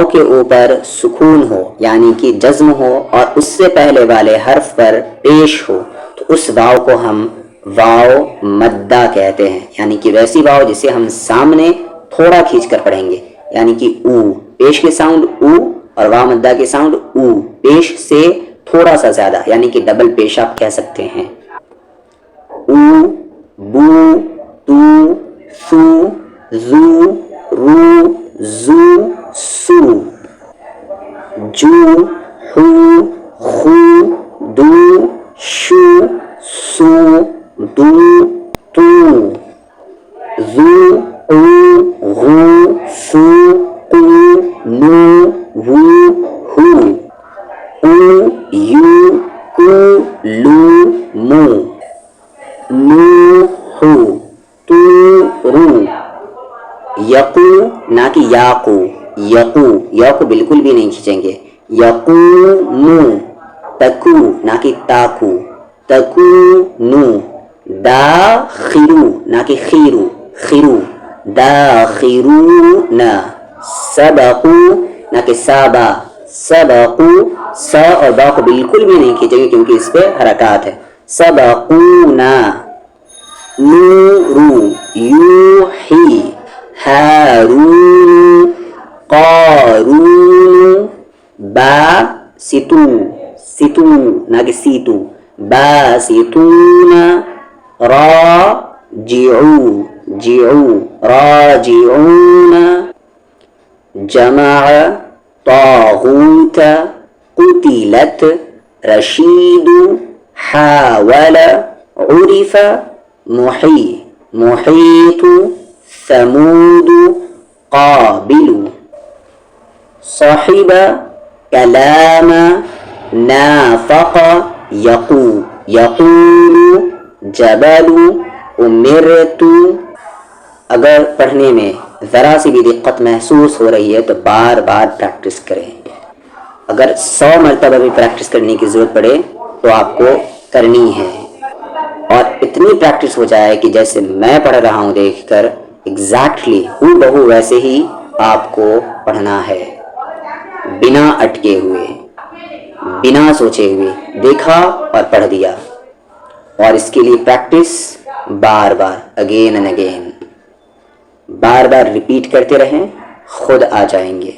واو کے اوپر سکون ہو یعنی کہ جزم ہو اور اس سے پہلے والے حرف پر پیش ہو تو اس واو کو ہم واو مدہ کہتے ہیں، یعنی کہ ویسی واو جسے ہم سامنے تھوڑا کھینچ کر پڑھیں گے، یعنی کہ او پیش کے ساؤنڈ او اور واو مدہ کے ساؤنڈ او، پیش سے تھوڑا سا زیادہ یعنی کہ ڈبل پیش آپ کہہ سکتے ہیں۔ او، بو، تو، سو، زو، رو، زو، سو، جو، ہو، خو، دو، شو، سو، دو، تو، زو، او، غو، سو، قو، نو، وو، ہو، او، یو، کو، لو، مو، نو، ہو، تو، رو، یقو نہ کہ یاقو، یقو یا کو بالکل بھی نہیں کھینچیں گے، یقومو، تکو نہ کہ تاکو، تکونو، داخرو نہ کہ خیرو، خیرو، داخرون، سبقو نہ کہ سابا، سبقو، سا اور با کو بالکل بھی نہیں کھینچیں گے کیونکہ اس پہ حرکات ہے، سبقونا، نورو، یوحی، ہارون، قارون، باسطو، ستو نہ کہ سیتو، باسطون، راجعو، جعو، راجعون، جمع، طاغوت، قتلت، رشید، حاول، عرف، محی، محیط، ثمود، قابل، صاحب، کلام، نافق، یقو، یقول، جبل، امرت۔ اگر پڑھنے میں ذرا سی بھی دقت محسوس ہو رہی ہے تو بار بار پریکٹس کریں، اگر 100 مرتبہ بھی پریکٹس کرنے کی ضرورت پڑے تو آپ کو کرنی ہے، اور اتنی پریکٹس ہو جائے کہ جیسے میں پڑھ رہا ہوں دیکھ کر ایگزیکٹلی ہو بہو ویسے ہی آپ کو پڑھنا ہے، بنا اٹکے ہوئے، بنا سوچے ہوئے، دیکھا اور پڑھ دیا، اور اس کے لیے practice bar bar, again and again, bar bar repeat کرتے رہیں، خود آ جائیں گے۔